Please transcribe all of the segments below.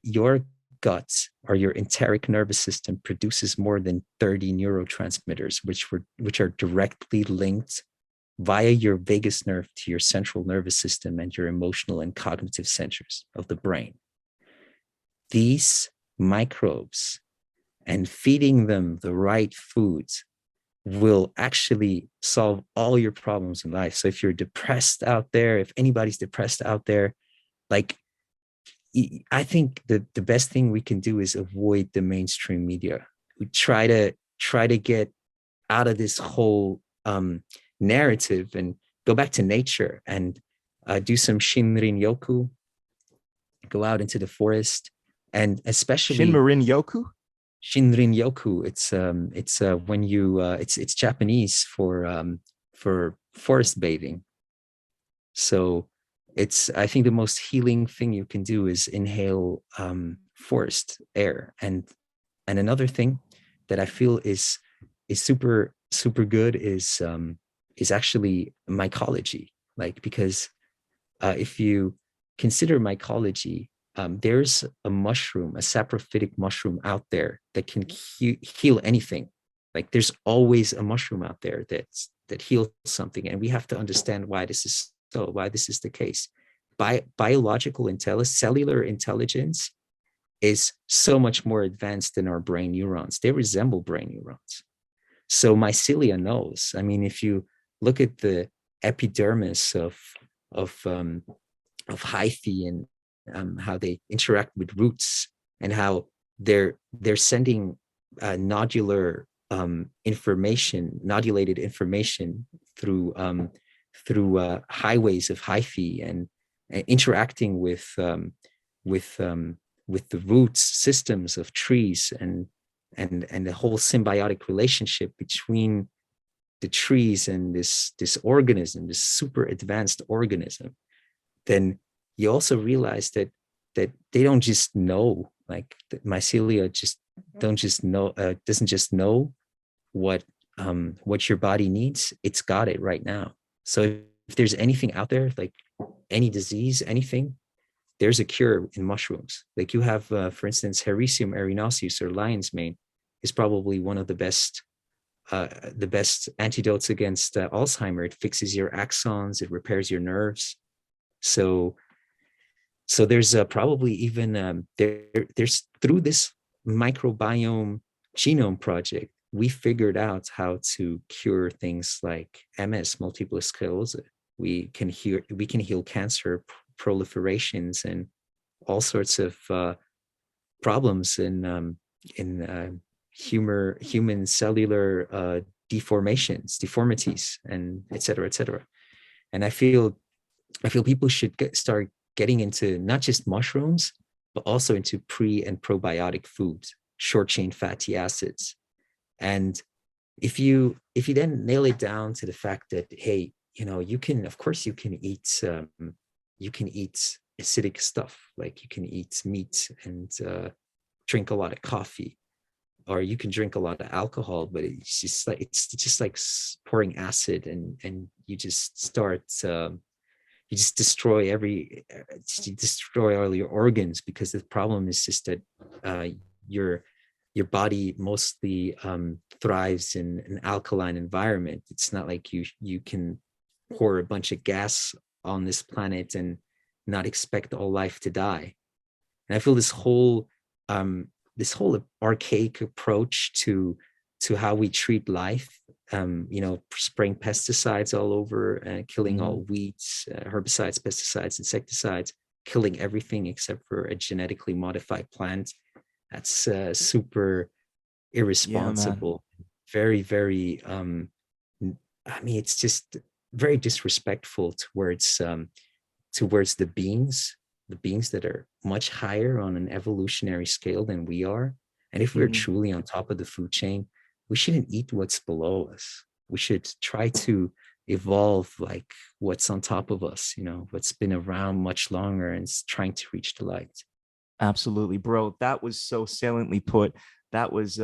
your gut or your enteric nervous system produces more than 30 neurotransmitters, which are directly linked via your vagus nerve to your central nervous system and your emotional and cognitive centers of the brain. These microbes, and feeding them the right foods, will actually solve all your problems in life. So if you're depressed out there, if anybody's depressed out there, like, I think the best thing we can do is avoid the mainstream media. We try to get out of this whole narrative and go back to nature and do some Shinrin Yoku, go out into the forest, and especially Shinmarin Yoku. Shinrin Yoku. It's when you it's Japanese for forest bathing. So it's, I think the most healing thing you can do is inhale forest air. And another thing that I feel is super good is actually mycology. Like, because if you consider mycology, there's a mushroom, a saprophytic mushroom out there that can heal anything. Like, there's always a mushroom out there that heals something, and we have to understand why this is so, why this is the case. Biological intelligence, cellular intelligence, is so much more advanced than our brain neurons. They resemble brain neurons. So mycelia knows. I mean, if you look at the epidermis of hyphae and how they interact with roots, and how they're sending nodulated information through highways of hyphae, and interacting with the roots systems of trees, and the whole symbiotic relationship between the trees and this organism, this super advanced organism, then you also realize that they don't just know, like, the mycelia doesn't just know what your body needs. It's got it right now. So if there's anything out there, like any disease, anything, there's a cure in mushrooms. Like, you have, for instance, Hericium erinaceus, or lion's mane, is probably one of the best antidotes against Alzheimer. It fixes your axons, it repairs your nerves. So there's probably even there's through this microbiome genome project, we figured out how to cure things like MS, multiple sclerosis. We can heal cancer proliferations and all sorts of problems in human cellular deformities, and et cetera, et cetera. And I feel people should start getting into not just mushrooms, but also into pre and probiotic foods, short chain fatty acids. And if you then nail it down to the fact that, hey, you can eat acidic stuff, like you can eat meat and drink a lot of coffee, or you can drink a lot of alcohol, but it's just like pouring acid, and you just start you just destroy all your organs, because the problem is just that your body mostly thrives in an alkaline environment. It's not like you can pour a bunch of gas on this planet and not expect all life to die. And I feel this whole archaic approach to how we treat life, spraying pesticides all over, killing all weeds, herbicides, pesticides, insecticides, killing everything except for a genetically modified plant. That's super irresponsible. Yeah, very, very, it's just very disrespectful towards the beings that are much higher on an evolutionary scale than we are. And if we're truly on top of the food chain, we shouldn't eat what's below us. We should try to evolve like what's on top of us, what's been around much longer and is trying to reach the light. Absolutely, bro. That was so saliently put. That was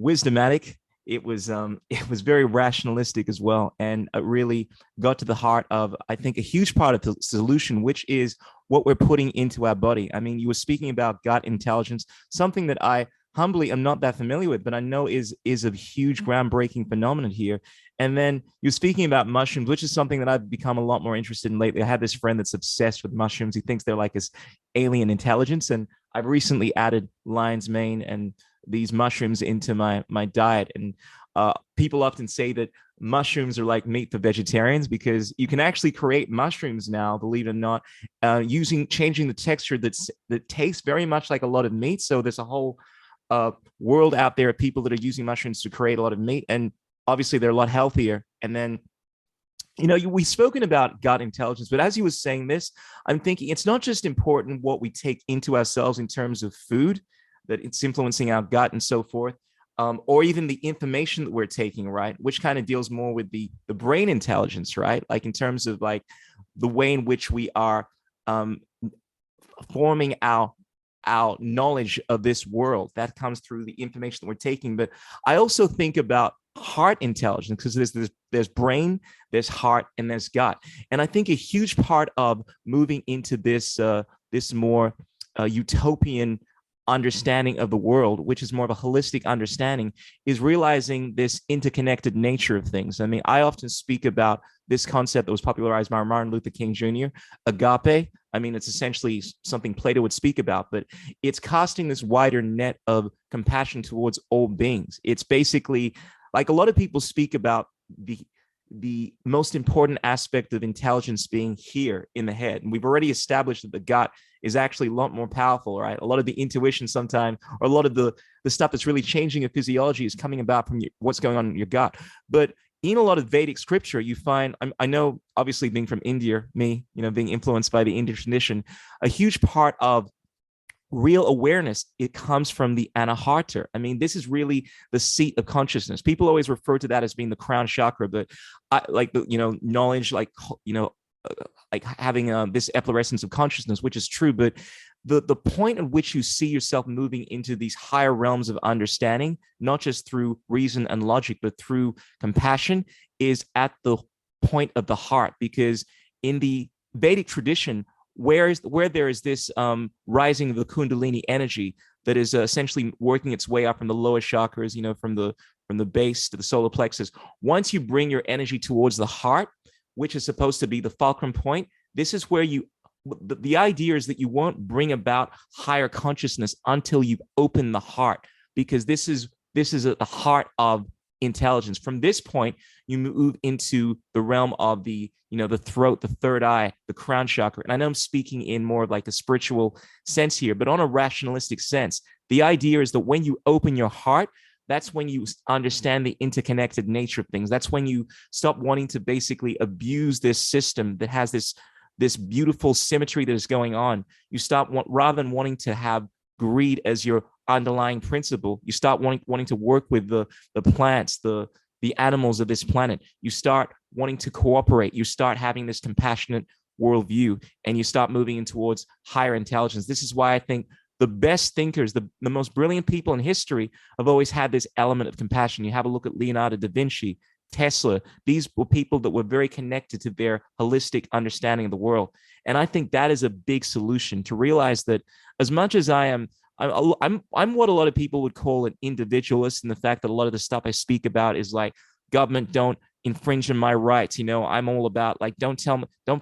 wisdomatic. It was very rationalistic as well, and it really got to the heart of, I think, a huge part of the solution, which is what we're putting into our body. I mean, you were speaking about gut intelligence, something that I humbly am not that familiar with, but I know is a huge groundbreaking phenomenon here. And then you're speaking about mushrooms, which is something that I've become a lot more interested in lately. I have this friend that's obsessed with mushrooms. He thinks they're like this alien intelligence. And I've recently added lion's mane and these mushrooms into my diet. And people often say that mushrooms are like meat for vegetarians, because you can actually create mushrooms now, believe it or not, changing the texture that tastes very much like a lot of meat. So there's a whole world out there of people that are using mushrooms to create a lot of meat, and obviously they're a lot healthier. And then, we've spoken about gut intelligence, but as you were saying this, I'm thinking it's not just important what we take into ourselves in terms of food, that it's influencing our gut and so forth, or even the information that we're taking, right? Which kind of deals more with the brain intelligence, right? Like in terms of like the way in which we are forming our knowledge of this world that comes through the information that we're taking. But I also think about heart intelligence, because there's brain, there's heart, and there's gut. And I think a huge part of moving into this more utopian understanding of the world, which is more of a holistic understanding, is realizing this interconnected nature of things. I mean, I often speak about this concept that was popularized by Martin Luther King Jr., agape. I mean, it's essentially something Plato would speak about, but it's casting this wider net of compassion towards all beings. It's basically like a lot of people speak about the most important aspect of intelligence being here in the head. And we've already established that the gut is actually a lot more powerful, right? A lot of the intuition sometimes, or a lot of the stuff that's really changing your physiology is coming about from what's going on in your gut. But in a lot of Vedic scripture, you find, I know, obviously being from India, being influenced by the Indian tradition, a huge part of real awareness, it comes from the anahata. I mean, this is really the seat of consciousness. People always refer to that as being the crown chakra, but I like the knowledge, like like having this efflorescence of consciousness, which is true. But the point at which you see yourself moving into these higher realms of understanding, not just through reason and logic, but through compassion, is at the point of the heart. Because in the Vedic tradition, where there is this rising of the Kundalini energy that is essentially working its way up from the lower chakras, from the base to the solar plexus. Once you bring your energy towards the heart, which is supposed to be the fulcrum point, this is where the idea is that you won't bring about higher consciousness until you've opened the heart, because this is at the heart of intelligence. From this point, you move into the realm of the throat, the third eye, the crown chakra. And I know I'm speaking in more of like a spiritual sense here, but on a rationalistic sense, the idea is that when you open your heart, that's when you understand the interconnected nature of things. That's when you stop wanting to basically abuse this system that has this beautiful symmetry that is going on. You stop rather than wanting to have greed as your underlying principle, you start wanting to work with the plants, the animals of this planet. You start wanting to cooperate. You start having this compassionate worldview, and you start moving in towards higher intelligence. This is why I think the best thinkers, the most brilliant people in history, have always had this element of compassion. You have a look at Leonardo da Vinci, Tesla. These were people that were very connected to their holistic understanding of the world. And I think that is a big solution, to realize that as much as I'm what a lot of people would call an individualist, in the fact that a lot of the stuff I speak about is like, government, don't infringe on my rights. I'm all about like, don't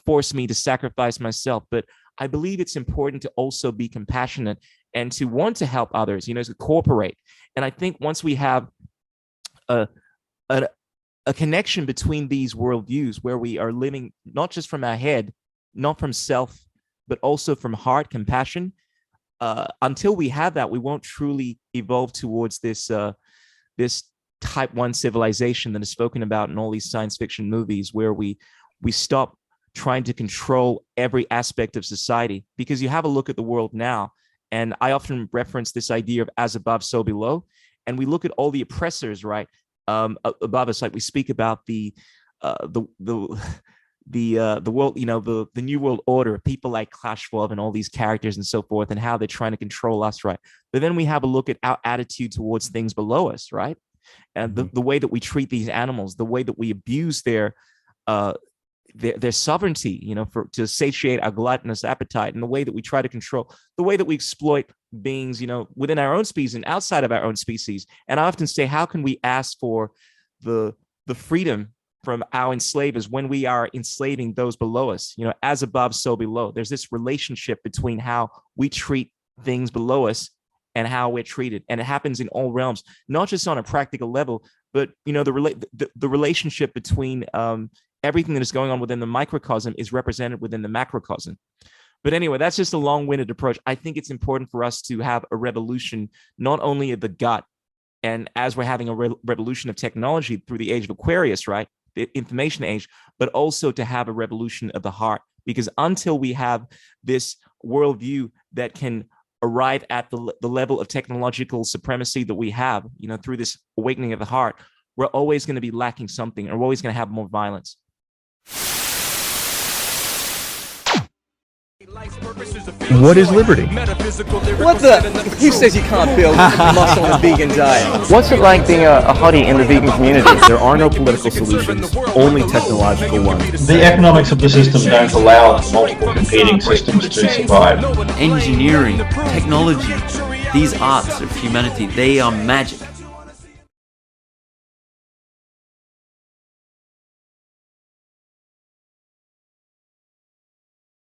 force me to sacrifice myself. But I believe it's important to also be compassionate and to want to help others, to cooperate. And I think once we have a connection between these worldviews, where we are living not just from our head, not from self, but also from heart, compassion, until we have that, we won't truly evolve towards this type 1 civilization that is spoken about in all these science fiction movies, where we stop trying to control every aspect of society. Because you have a look at the world now, and I often reference this idea of as above, so below, and we look at all the oppressors, right, above us. Like we speak about the world, the new world order, people like Klaus Schwab and all these characters and so forth, and how they're trying to control us, right? But then we have a look at our attitude towards things below us, right? And the way that we treat these animals, the way that we abuse their sovereignty, for to satiate our gluttonous appetite, and the way that we try to control, the way that we exploit beings, within our own species and outside of our own species. And I often say, how can we ask for the freedom from our enslavers when we are enslaving those below us? As above, so below. There's this relationship between how we treat things below us and how we're treated, and it happens in all realms, not just on a practical level, but the relationship between everything that is going on within the microcosm is represented within the macrocosm. But anyway, that's just a long-winded approach. I think it's important for us to have a revolution, not only of the gut, and as we're having a revolution of technology through the age of Aquarius, right, the information age, but also to have a revolution of the heart. Because until we have this worldview that can arrive at the level of technological supremacy that we have, through this awakening of the heart, we're always going to be lacking something, and we're always going to have more violence. What is liberty? What the? Who says you can't build muscle on a vegan diet? What's it like being a hottie in the vegan community? There are no political solutions, only technological ones. The economics of the system don't allow multiple competing systems to survive. Engineering, technology, these arts of humanity, they are magic.